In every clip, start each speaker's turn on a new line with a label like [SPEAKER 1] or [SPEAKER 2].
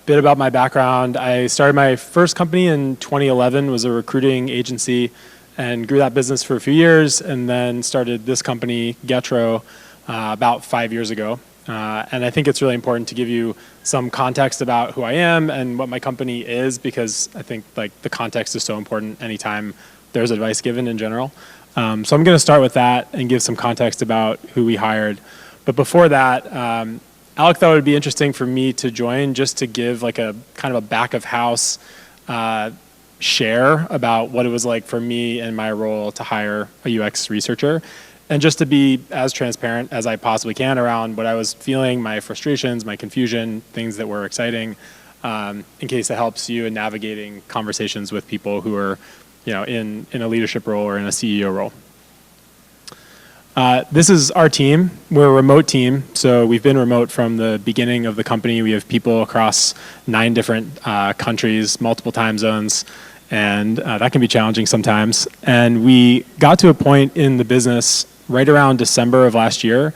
[SPEAKER 1] Bit about my background. I started my first company in 2011, was a recruiting agency, and grew that business for a few years, and then started this company, Getro, about 5 years ago. And I think it's really important to give you some context about who I am and what my company is, because I think like the context is so important anytime there's advice given in general. So I'm going to start with that and give some context about who we hired. But before that, Alec thought it would be interesting for me to join just to give like a kind of a back of house share about what it was like for me and my role to hire a UX researcher, and just to be as transparent as I possibly can around what I was feeling, my frustrations, my confusion, things that were exciting, in case it helps you in navigating conversations with people who are, you know, in a leadership role or in a CEO role. This is our team. We're a remote team, so we've been remote from the beginning of the company. We have people across 9 different countries, multiple time zones, and that can be challenging sometimes. And we got to a point in the business right around December of last year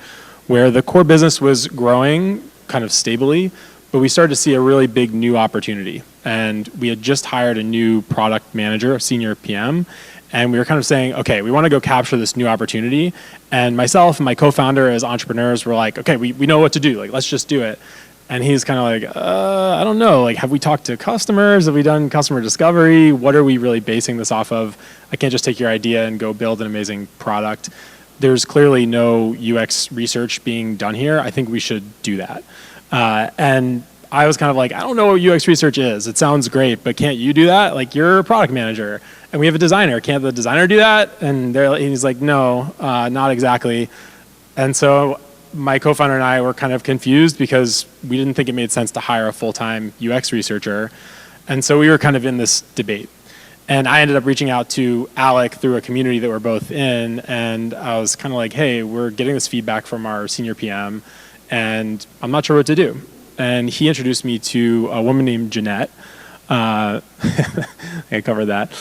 [SPEAKER 1] where the core business was growing kind of stably, but we started to see a really big new opportunity. And we had just hired a new product manager, a senior PM, and we were kind of saying, okay, we want to go capture this new opportunity. And myself and my co-founder as entrepreneurs were like, okay, we know what to do. Like, let's just do it. And he's kind of like, I don't know. Like, have we talked to customers? Have we done customer discovery? What are we really basing this off of? I can't just take your idea and go build an amazing product. There's clearly no UX research being done here. I think we should do that. And I was kind of like, I don't know what UX research is. It sounds great, but can't you do that? Like, you're a product manager, and we have a designer. Can't the designer do that? And he's like, no, not exactly. And so my co-founder and I were kind of confused because we didn't think it made sense to hire a full-time UX researcher. And so we were kind of in this debate. And I ended up reaching out to Alec through a community that we're both in, and I was kind of like, hey, we're getting this feedback from our senior PM, and I'm not sure what to do. And he introduced me to a woman named Jeanette. I covered that.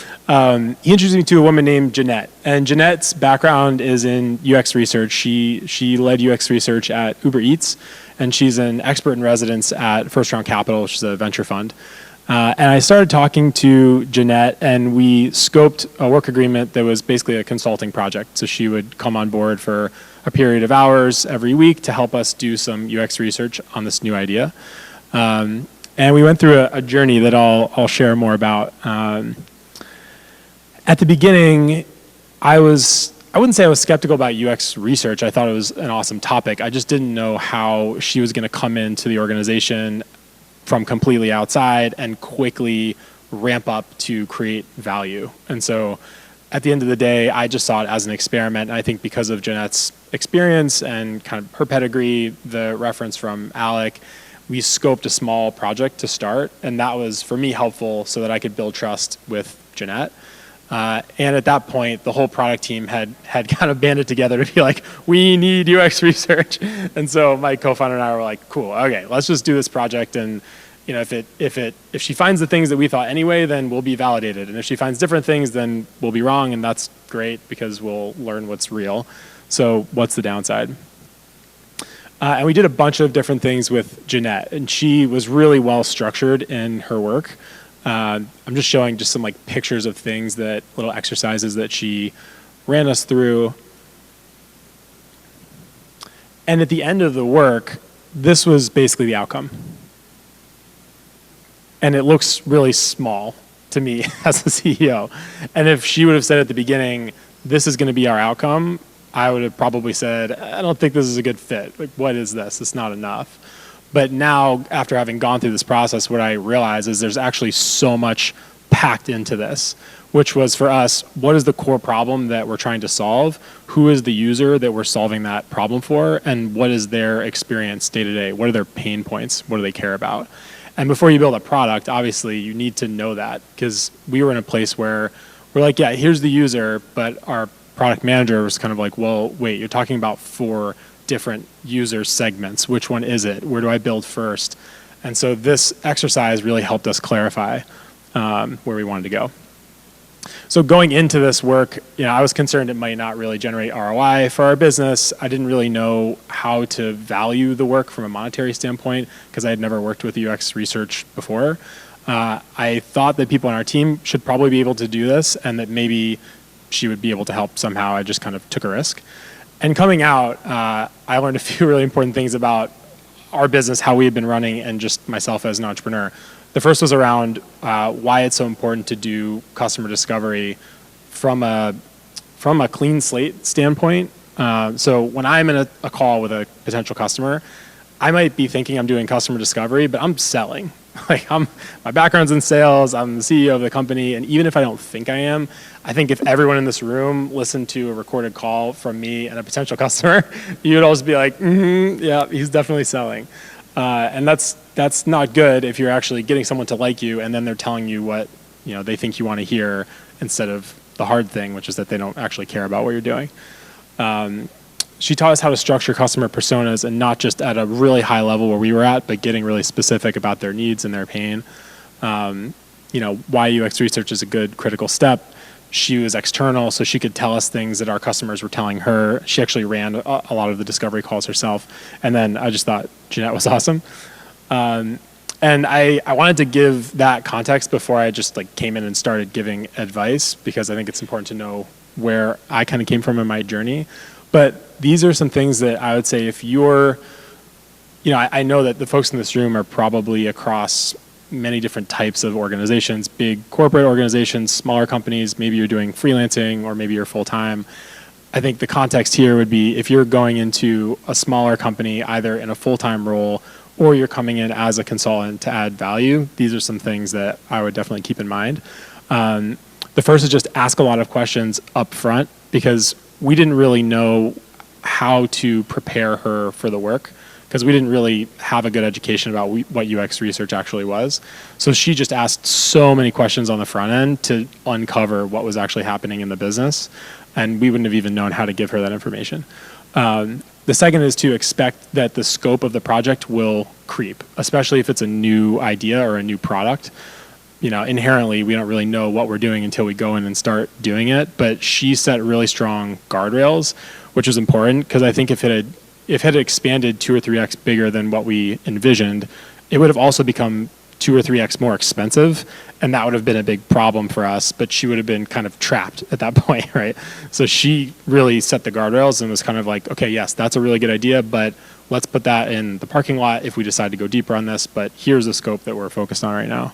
[SPEAKER 1] He introduced me to a woman named Jeanette, and Jeanette's background is in UX research. She led UX research at Uber Eats, and she's an expert in residence at First Round Capital, which is a venture fund. And I started talking to Jeanette, and we scoped a work agreement that was basically a consulting project. So she would come on board for a period of hours every week to help us do some UX research on this new idea. And we went through a journey that I'll share more about. At the beginning, I wouldn't say I was skeptical about UX research. I thought it was an awesome topic. I just didn't know how she was going to come into the organization from completely outside and quickly ramp up to create value. And so at the end of the day, I just saw it as an experiment. And I think because of Jeanette's experience and kind of her pedigree, the reference from Alec, we scoped a small project to start. And that was, for me, helpful so that I could build trust with Jeanette. And at that point, the whole product team had kind of banded together to be like, we need UX research. And so my co-founder and I were like, cool, okay, let's just do this project. And you know, if she finds the things that we thought anyway, then we'll be validated. And if she finds different things, then we'll be wrong, and that's great because we'll learn what's real. So what's the downside? And we did a bunch of different things with Jeanette, and she was really well structured in her work. I'm just showing just some like pictures of things, that little exercises that she ran us through. And at the end of the work, this was basically the outcome. And it looks really small to me as the CEO. And if she would have said at the beginning, this is going to be our outcome, I would have probably said, I don't think this is a good fit. Like, what is this? It's not enough. But now, after having gone through this process, what I realize is there's actually so much packed into this, which was for us, what is the core problem that we're trying to solve? Who is the user that we're solving that problem for? And what is their experience day to day? What are their pain points? What do they care about? And before you build a product, obviously, you need to know that, because we were in a place where we're like, yeah, here's the user, but our product manager was kind of like, well, wait, you're talking about 4 different user segments. Which one is it? Where do I build first? And so this exercise really helped us clarify where we wanted to go. So going into this work, I was concerned it might not really generate ROI for our business. I didn't really know how to value the work from a monetary standpoint because I had never worked with UX research before. I thought that people on our team should probably be able to do this and that maybe she would be able to help somehow. I just kind of took a risk. And coming out, I learned a few really important things about our business, how we had been running, and just myself as an entrepreneur. The first was around why it's so important to do customer discovery from a clean slate standpoint. So when I'm in a call with a potential customer, I might be thinking I'm doing customer discovery, but I'm selling. My background's in sales, I'm the CEO of the company, and even if I don't think I am, I think if everyone in this room listened to a recorded call from me and a potential customer, you would always be like, yeah, he's definitely selling. And that's not good if you're actually getting someone to like you and then they're telling you what they think you want to hear instead of the hard thing, which is that they don't actually care about what you're doing. She taught us how to structure customer personas, and not just at a really high level where we were at, but getting really specific about their needs and their pain. Why UX research is a good critical step. She was external, so she could tell us things that our customers were telling her. She actually ran a lot of the discovery calls herself. And then I just thought Jeanette was awesome. And I wanted to give that context before I just came in and started giving advice, because I think it's important to know where I kind of came from in my journey. But these are some things that I would say if you're, I know that the folks in this room are probably across many different types of organizations, big corporate organizations, smaller companies, maybe you're doing freelancing or maybe you're full-time. I think the context here would be if you're going into a smaller company, either in a full-time role or you're coming in as a consultant to add value, these are some things that I would definitely keep in mind. The first is just ask a lot of questions up front, because we didn't really know how to prepare her for the work, because we didn't really have a good education about what UX research actually was. So she just asked so many questions on the front end to uncover what was actually happening in the business, and we wouldn't have even known how to give her that information. The second is to expect that the scope of the project will creep, especially if it's a new idea or a new product. Inherently, we don't really know what we're doing until we go in and start doing it. But she set really strong guardrails, which was important, because I think if it had expanded 2 or 3x bigger than what we envisioned, it would have also become 2 or 3x more expensive, and that would have been a big problem for us. But she would have been kind of trapped at that point, right? So she really set the guardrails and was kind of like, okay, yes, that's a really good idea, but let's put that in the parking lot if we decide to go deeper on this. But here's the scope that we're focused on right now.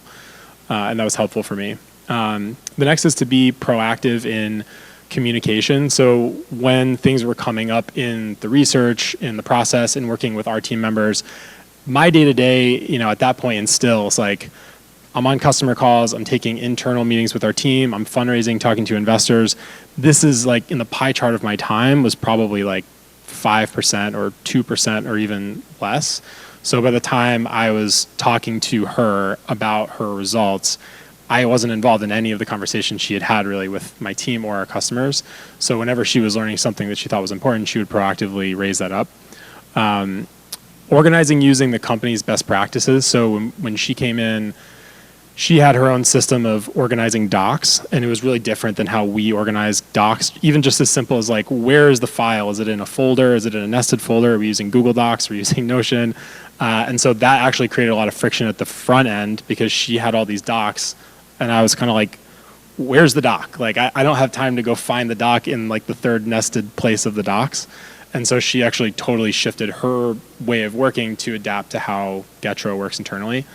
[SPEAKER 1] And that was helpful for me. The next is to be proactive in communication. So when things were coming up in the research, in the process, and working with our team members, my day-to-day, at that point and still, it's like I'm on customer calls, I'm taking internal meetings with our team, I'm fundraising, talking to investors. This is in the pie chart of my time was probably 5% or 2% or even less. So by the time I was talking to her about her results, I wasn't involved in any of the conversations she had really with my team or our customers. So whenever she was learning something that she thought was important, she would proactively raise that up. Organizing using the company's best practices. So when she came in, she had her own system of organizing docs, and it was really different than how we organize docs. Even just as simple as where is the file? Is it in a folder? Is it in a nested folder? Are we using Google Docs? Are we using Notion? And so that actually created a lot of friction at the front end, because she had all these docs, and I was kind of like, where's the doc? I don't have time to go find the doc in the third nested place of the docs. And so she actually totally shifted her way of working to adapt to how Getro works internally.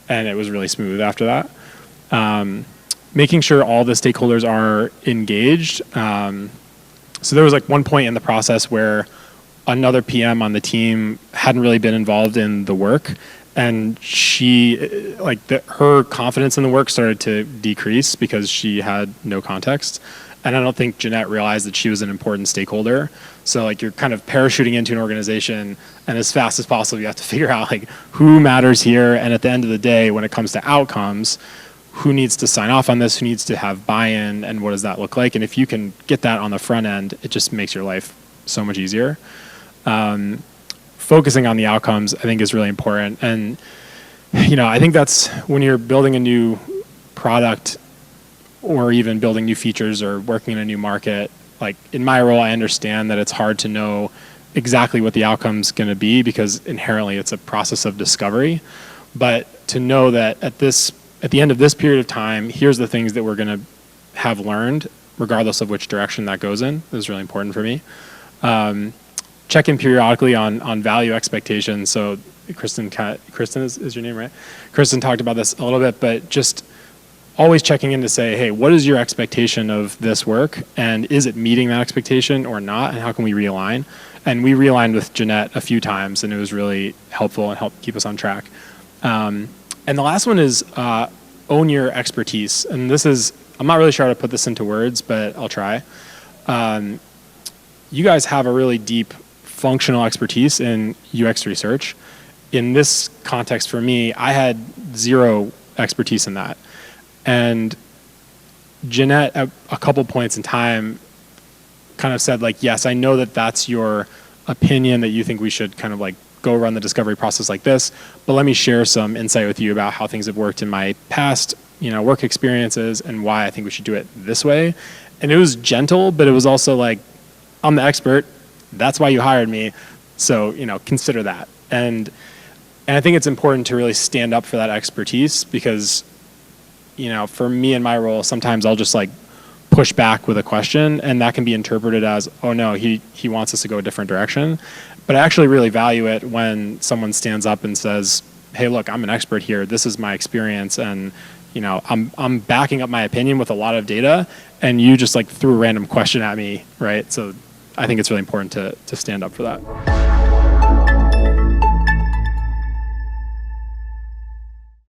[SPEAKER 1] And it was really smooth after that. Making sure all the stakeholders are engaged. So there was one point in the process where another PM on the team hadn't really been involved in the work, and she, her confidence in the work started to decrease because she had no context. And I don't think Jeanette realized that she was an important stakeholder. So you're kind of parachuting into an organization, and as fast as possible, you have to figure out who matters here. And at the end of the day, when it comes to outcomes, who needs to sign off on this, who needs to have buy-in, and what does that look like? And if you can get that on the front end, it just makes your life so much easier. Focusing on the outcomes, I think, is really important. And, I think that's when you're building a new product, or even building new features or working in a new market. Like in my role, I understand that it's hard to know exactly what the outcome's going to be because inherently it's a process of discovery. But to know that at the end of this period of time, here's the things that we're going to have learned, regardless of which direction that goes in, is really important for me. Check in periodically on value expectations. So Kristen is your name, right? Kristen talked about this a little bit, but just always checking in to say, hey, what is your expectation of this work? And is it meeting that expectation or not? And how can we realign? And we realigned with Jeanette a few times, and it was really helpful and helped keep us on track. And the last one is own your expertise. And this is, I'm not really sure how to put this into words, but I'll try. You guys have a really deep functional expertise in UX research. In this context for me, I had zero expertise in that. And Jeanette, at a couple points in time, kind of said, like, yes, I know that that's your opinion, that you think we should kind of like go run the discovery process like this, but let me share some insight with you about how things have worked in my past, work experiences and why I think we should do it this way. And it was gentle, but it was also like, I'm the expert. That's why you hired me. So, consider that. And I think it's important to really stand up for that expertise because, for me in my role, sometimes I'll just like push back with a question and that can be interpreted as, oh no, he wants us to go a different direction. But I actually really value it when someone stands up and says, hey, look, I'm an expert here. This is my experience. And, I'm backing up my opinion with a lot of data and you just like threw a random question at me, right? So I think it's really important to stand up for that.